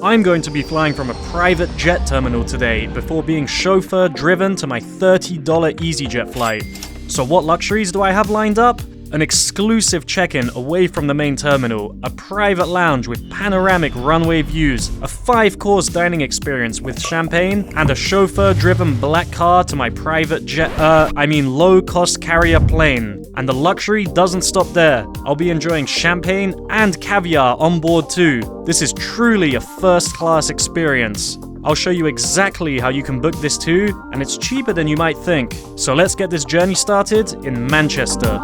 I'm going to be flying from a private jet terminal today before being chauffeur-driven to my $30 easyJet flight. So what luxuries do I have lined up? An exclusive check-in away from the main terminal, a private lounge with panoramic runway views, a 5-course dining experience with champagne, and a chauffeur-driven black car to my private low-cost carrier plane. And the luxury doesn't stop there. I'll be enjoying champagne and caviar on board too. This is truly a first-class experience. I'll show you exactly how you can book this too, and it's cheaper than you might think. So let's get this journey started in Manchester.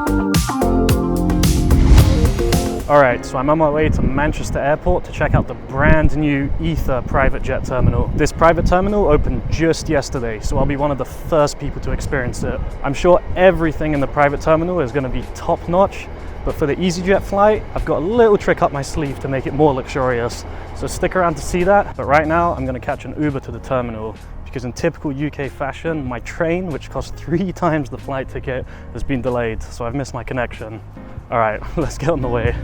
Alright, so I'm on my way to Manchester Airport to check out the brand new Aether private jet terminal. This private terminal opened just yesterday, so I'll be one of the first people to experience it. I'm sure everything in the private terminal is going to be top notch, but for the easyJet flight, I've got a little trick up my sleeve to make it more luxurious. So stick around to see that. But right now, I'm going to catch an Uber to the terminal because in typical UK fashion, my train, which cost 3 times the flight ticket, has been delayed. So I've missed my connection. All right, let's get on the way.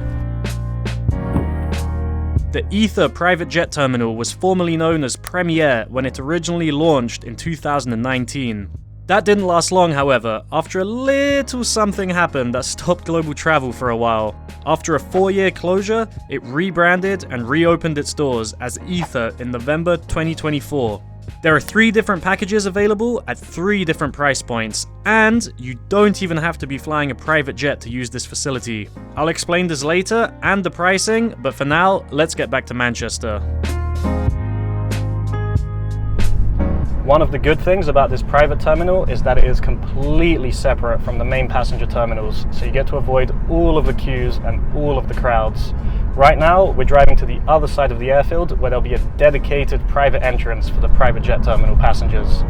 The Aether private jet terminal was formerly known as Premier when it originally launched in 2019. That didn't last long, however, after a little something happened that stopped global travel for a while. After a 4-year closure, it rebranded and reopened its doors as Aether in November 2024. There are 3 different packages available at 3 different price points, and you don't even have to be flying a private jet to use this facility. I'll explain this later and the pricing, but for now, let's get back to Manchester. One of the good things about this private terminal is that it is completely separate from the main passenger terminals, so you get to avoid all of the queues and all of the crowds. Right now, we're driving to the other side of the airfield where there'll be a dedicated private entrance for the private jet terminal passengers.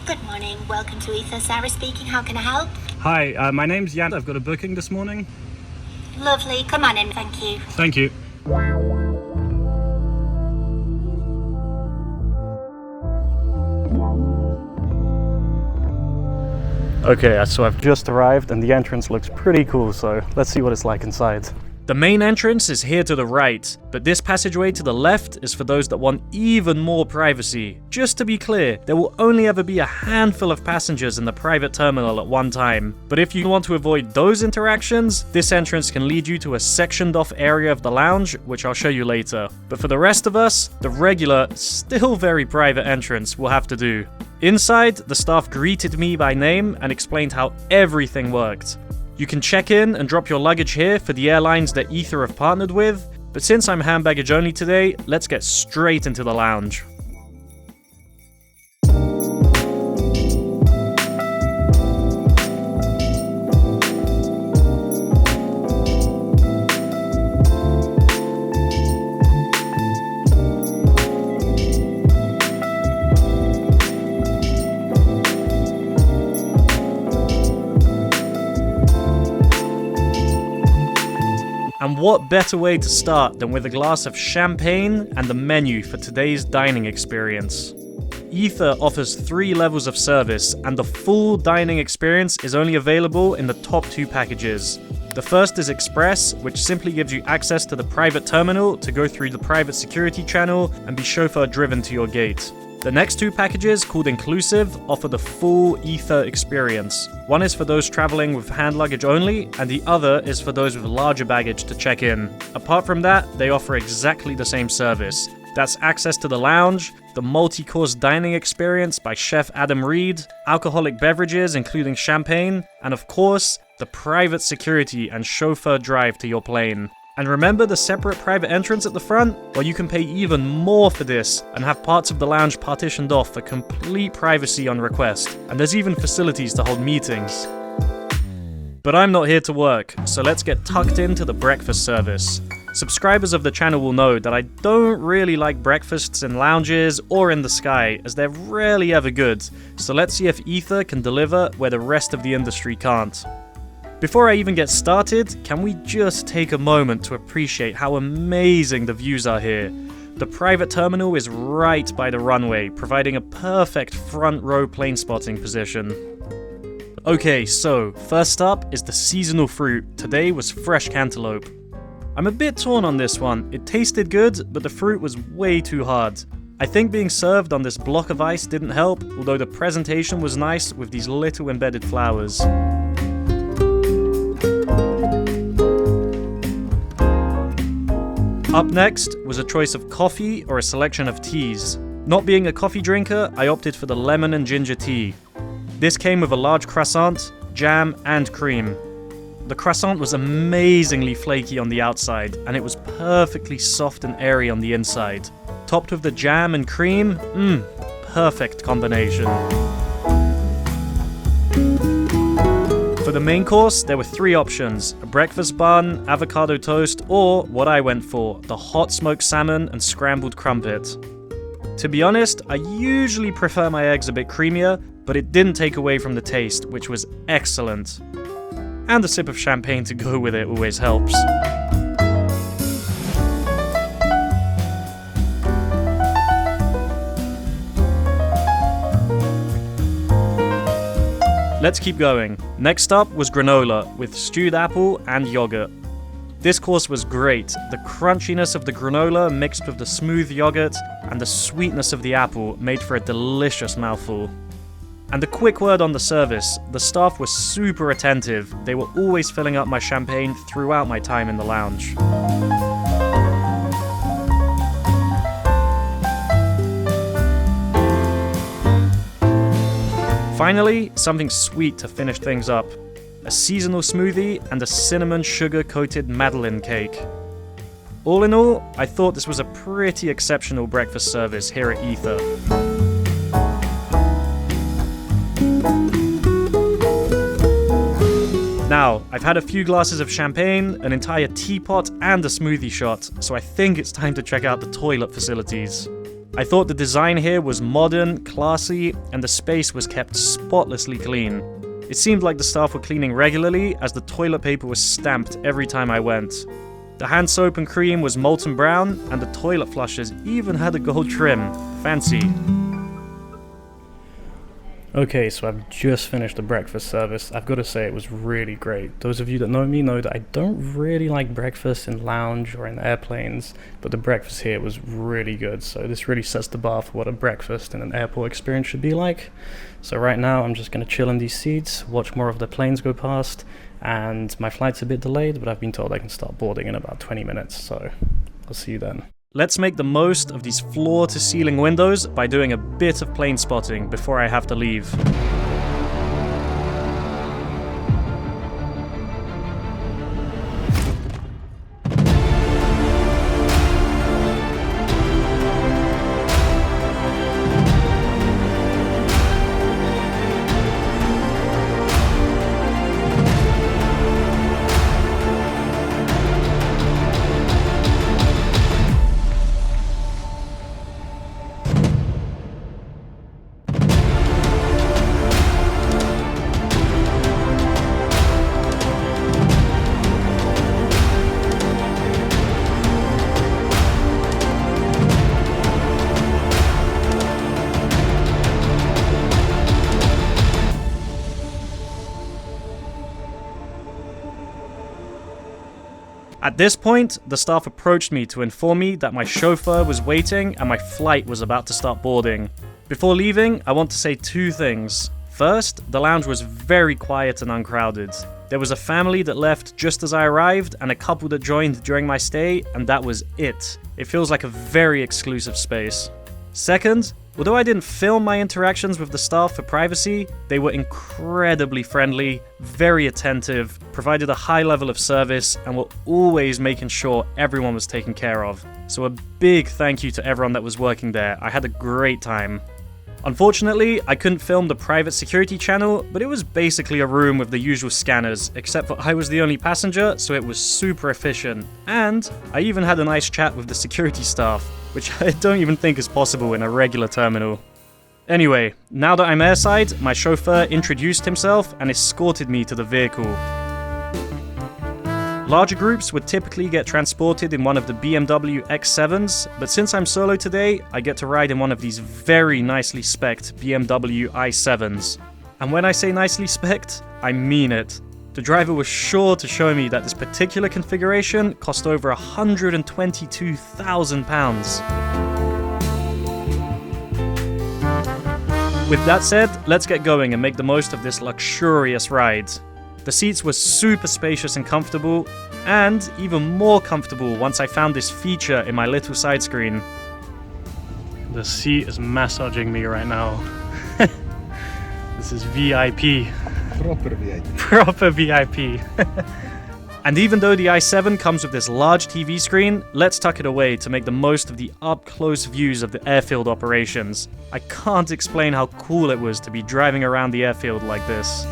Good morning, welcome to Aether. Sarah speaking, how can I help? Hi, my name's Jan. I've got a booking this morning. Lovely, come on in, thank you. Thank you. Okay, so I've just arrived and the entrance looks pretty cool, so let's see what it's like inside. The main entrance is here to the right, but this passageway to the left is for those that want even more privacy. Just to be clear, there will only ever be a handful of passengers in the private terminal at one time, but if you want to avoid those interactions, this entrance can lead you to a sectioned off area of the lounge, which I'll show you later. But for the rest of us, the regular, still very private entrance will have to do. Inside, the staff greeted me by name and explained how everything worked. You can check in and drop your luggage here for the airlines that Aether have partnered with, but since I'm hand baggage only today, let's get straight into the lounge. And what better way to start than with a glass of champagne and the menu for today's dining experience. Aether offers 3 levels of service, and the full dining experience is only available in the top 2 packages. The first is Express, which simply gives you access to the private terminal to go through the private security channel and be chauffeur-driven to your gate. The next 2 packages, called Inclusive, offer the full Aether experience. One is for those traveling with hand luggage only, and the other is for those with larger baggage to check in. Apart from that, they offer exactly the same service. That's access to the lounge, the multi-course dining experience by Chef Adam Reed, alcoholic beverages including champagne, and of course, the private security and chauffeur drive to your plane. And remember the separate private entrance at the front? Well, you can pay even more for this and have parts of the lounge partitioned off for complete privacy on request. And there's even facilities to hold meetings. But I'm not here to work, so let's get tucked into the breakfast service. Subscribers of the channel will know that I don't really like breakfasts in lounges or in the sky, as they're rarely ever good. So let's see if Aether can deliver where the rest of the industry can't. Before I even get started, can we just take a moment to appreciate how amazing the views are here? The private terminal is right by the runway, providing a perfect front row plane spotting position. Okay, so first up is the seasonal fruit. Today was fresh cantaloupe. I'm a bit torn on this one. It tasted good, but the fruit was way too hard. I think being served on this block of ice didn't help, although the presentation was nice with these little embedded flowers. Up next was a choice of coffee or a selection of teas. Not being a coffee drinker, I opted for the lemon and ginger tea. This came with a large croissant, jam, and cream. The croissant was amazingly flaky on the outside, and it was perfectly soft and airy on the inside. Topped with the jam and cream, perfect combination. For the main course, there were 3 options: a breakfast bun, avocado toast, or what I went for, the hot smoked salmon and scrambled crumpet. To be honest, I usually prefer my eggs a bit creamier, but it didn't take away from the taste, which was excellent. And a sip of champagne to go with it always helps. Let's keep going. Next up was granola with stewed apple and yogurt. This course was great. The crunchiness of the granola mixed with the smooth yogurt and the sweetness of the apple made for a delicious mouthful. And a quick word on the service. The staff was super attentive. They were always filling up my champagne throughout my time in the lounge. Finally, something sweet to finish things up. A seasonal smoothie and a cinnamon sugar-coated Madeleine cake. All in all, I thought this was a pretty exceptional breakfast service here at Aether. Now, I've had a few glasses of champagne, an entire teapot, and a smoothie shot, so I think it's time to check out the toilet facilities. I thought the design here was modern, classy, and the space was kept spotlessly clean. It seemed like the staff were cleaning regularly, as the toilet paper was stamped every time I went. The hand soap and cream was molten brown, and the toilet flushers even had a gold trim. Fancy. Okay, so I've just finished the breakfast service. I've got to say it was really great. Those of you that know me know that I don't really like breakfast in lounge or in airplanes, but the breakfast here was really good. So this really sets the bar for what a breakfast in an airport experience should be like. So right now I'm just going to chill in these seats, watch more of the planes go past, and my flight's a bit delayed, but I've been told I can start boarding in about 20 minutes, so I'll see you then. Let's make the most of these floor-to-ceiling windows by doing a bit of plane spotting before I have to leave. At this point, the staff approached me to inform me that my chauffeur was waiting and my flight was about to start boarding. Before leaving, I want to say 2 things. First, the lounge was very quiet and uncrowded. There was a family that left just as I arrived and a couple that joined during my stay, and that was it. It feels like a very exclusive space. Second, although I didn't film my interactions with the staff for privacy, they were incredibly friendly, very attentive, provided a high level of service, and were always making sure everyone was taken care of. So a big thank you to everyone that was working there. I had a great time. Unfortunately, I couldn't film the private security channel, but it was basically a room with the usual scanners, except for I was the only passenger, so it was super efficient. And I even had a nice chat with the security staff, which I don't even think is possible in a regular terminal. Anyway, now that I'm airside, my chauffeur introduced himself and escorted me to the vehicle. Larger groups would typically get transported in one of the BMW X7s, but since I'm solo today, I get to ride in one of these very nicely spec'd BMW i7s. And when I say nicely spec'd, I mean it. The driver was sure to show me that this particular configuration cost over £122,000. With that said, let's get going and make the most of this luxurious ride. The seats were super spacious and comfortable, and even more comfortable once I found this feature in my little side screen. The seat is massaging me right now. This is VIP. Proper VIP. Proper VIP. And even though the i7 comes with this large TV screen, let's tuck it away to make the most of the up-close views of the airfield operations. I can't explain how cool it was to be driving around the airfield like this.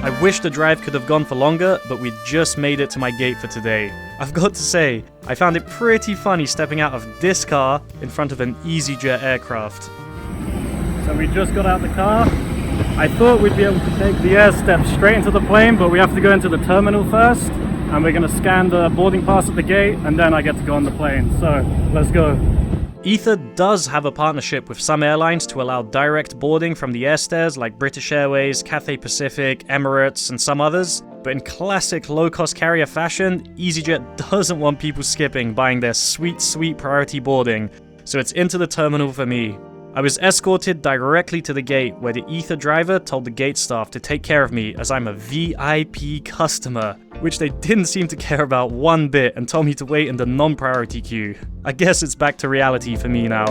I wish the drive could have gone for longer, but we just made it to my gate for today. I've got to say, I found it pretty funny stepping out of this car in front of an easyJet aircraft. So we just got out the car. I thought we'd be able to take the air steps straight into the plane, but we have to go into the terminal first, and we're going to scan the boarding pass at the gate, and then I get to go on the plane. So let's go. Aether does have a partnership with some airlines to allow direct boarding from the airstairs like British Airways, Cathay Pacific, Emirates, and some others. But in classic low-cost carrier fashion, easyJet doesn't want people skipping buying their sweet priority boarding, so it's into the terminal for me. I was escorted directly to the gate where the Aether driver told the gate staff to take care of me as I'm a VIP customer, which they didn't seem to care about one bit and told me to wait in the non-priority queue. I guess it's back to reality for me now.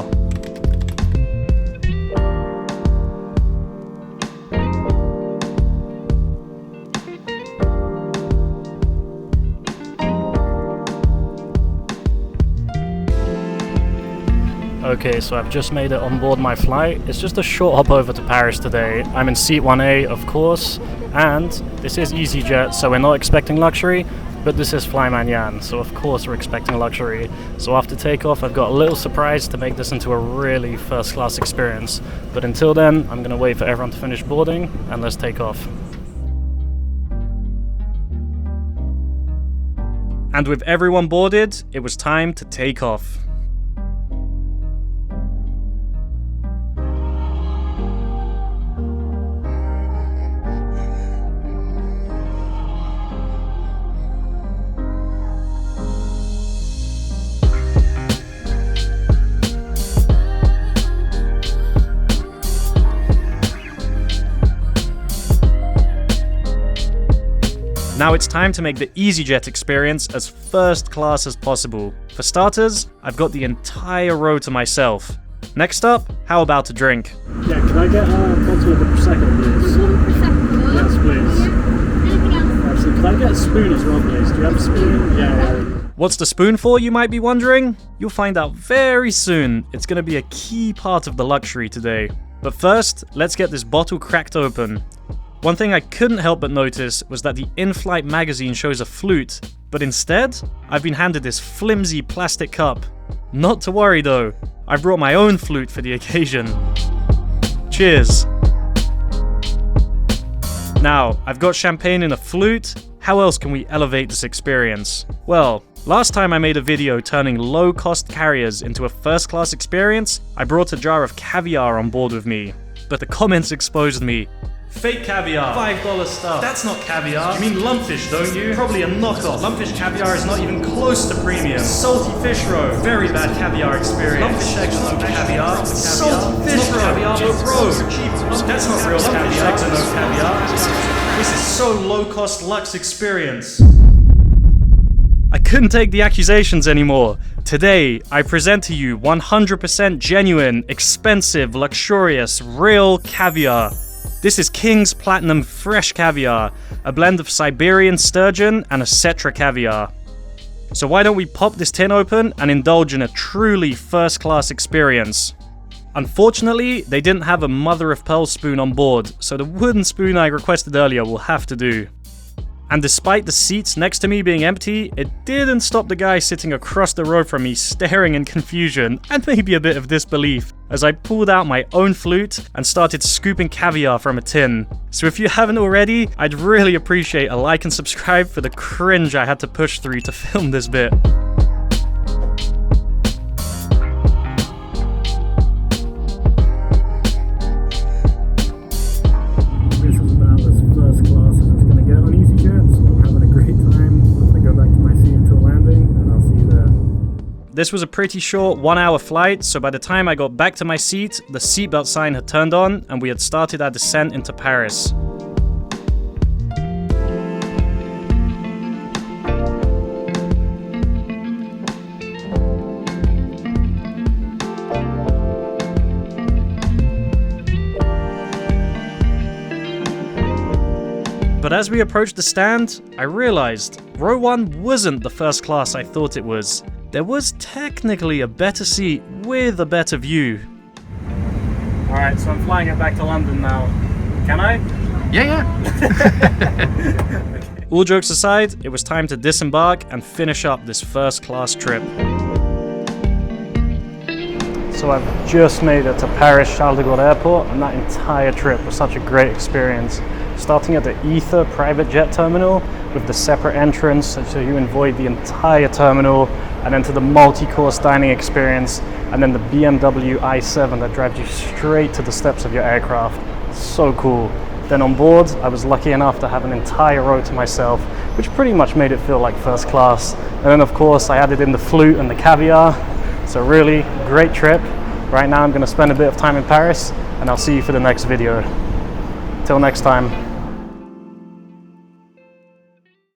Okay, so I've just made it on board my flight. It's just a short hop over to Paris today. I'm in seat 1A, of course, and this is easyJet, so we're not expecting luxury, but this is Flyman Yan, so of course we're expecting luxury. So after takeoff, I've got a little surprise to make this into a really first-class experience. But until then, I'm gonna wait for everyone to finish boarding, and let's take off. And with everyone boarded, it was time to take off. Now it's time to make the easyJet experience as first class as possible. For starters, I've got the entire row to myself. Next up, how about a drink? Yeah, can I get a bottle of the Prosecco, please? Prosecco? Yes, please. Yeah. Anything else? Actually, can I get a spoon as well, please? Do you have a spoon? Yeah. What's the spoon for, you might be wondering? You'll find out very soon. It's going to be a key part of the luxury today. But first, let's get this bottle cracked open. One thing I couldn't help but notice was that the in-flight magazine shows a flute, but instead, I've been handed this flimsy plastic cup. Not to worry though, I brought my own flute for the occasion. Cheers! Now, I've got champagne in a flute. How else can we elevate this experience? Well, last time I made a video turning low-cost carriers into a first-class experience, I brought a jar of caviar on board with me. But the comments exposed me. Fake caviar, $5 stuff. That's not caviar. You mean lumpfish, don't you? Probably a knockoff. Lumpfish caviar is not even close to premium. Salty fish roe, very bad caviar experience. Lumpfish eggs are no caviar. Salty fish roe, caviar, no bro. Cheap. That's not real caviar. Eggs are no caviar. This is so low-cost luxe experience. I couldn't take the accusations anymore. Today, I present to you 100% genuine, expensive, luxurious, real caviar. This is King's Platinum Fresh Caviar, a blend of Siberian sturgeon and a Cetra caviar. So why don't we pop this tin open and indulge in a truly first-class experience. Unfortunately, they didn't have a mother-of-pearl spoon on board, so the wooden spoon I requested earlier will have to do. And despite the seats next to me being empty, it didn't stop the guy sitting across the road from me staring in confusion and maybe a bit of disbelief as I pulled out my own flute and started scooping caviar from a tin. So if you haven't already, I'd really appreciate a like and subscribe for the cringe I had to push through to film this bit. This is about as first class as it's going to get on easyJet, so I'm having a great time. I'm going to go back to my seat until landing, and I'll see you there. This was a pretty short 1-hour flight, so by the time I got back to my seat, the seatbelt sign had turned on and we had started our descent into Paris. But as we approached the stand, I realized row 1 wasn't the first class I thought it was. There was technically a better seat with a better view. Alright, so I'm flying it back to London now. Can I? Yeah. All jokes aside, it was time to disembark and finish up this first class trip. So I've just made it to Paris Charles de Gaulle Airport, and that entire trip was such a great experience. Starting at the Aether private jet terminal with the separate entrance so you avoid the entire terminal, and then to the multi-course dining experience, and then the BMW i7 that drives you straight to the steps of your aircraft. So cool. Then on board, I was lucky enough to have an entire row to myself, which pretty much made it feel like first class. And then of course I added in the flute and the caviar. So really great trip. Right now I'm going to spend a bit of time in Paris, and I'll see you for the next video. Till next time.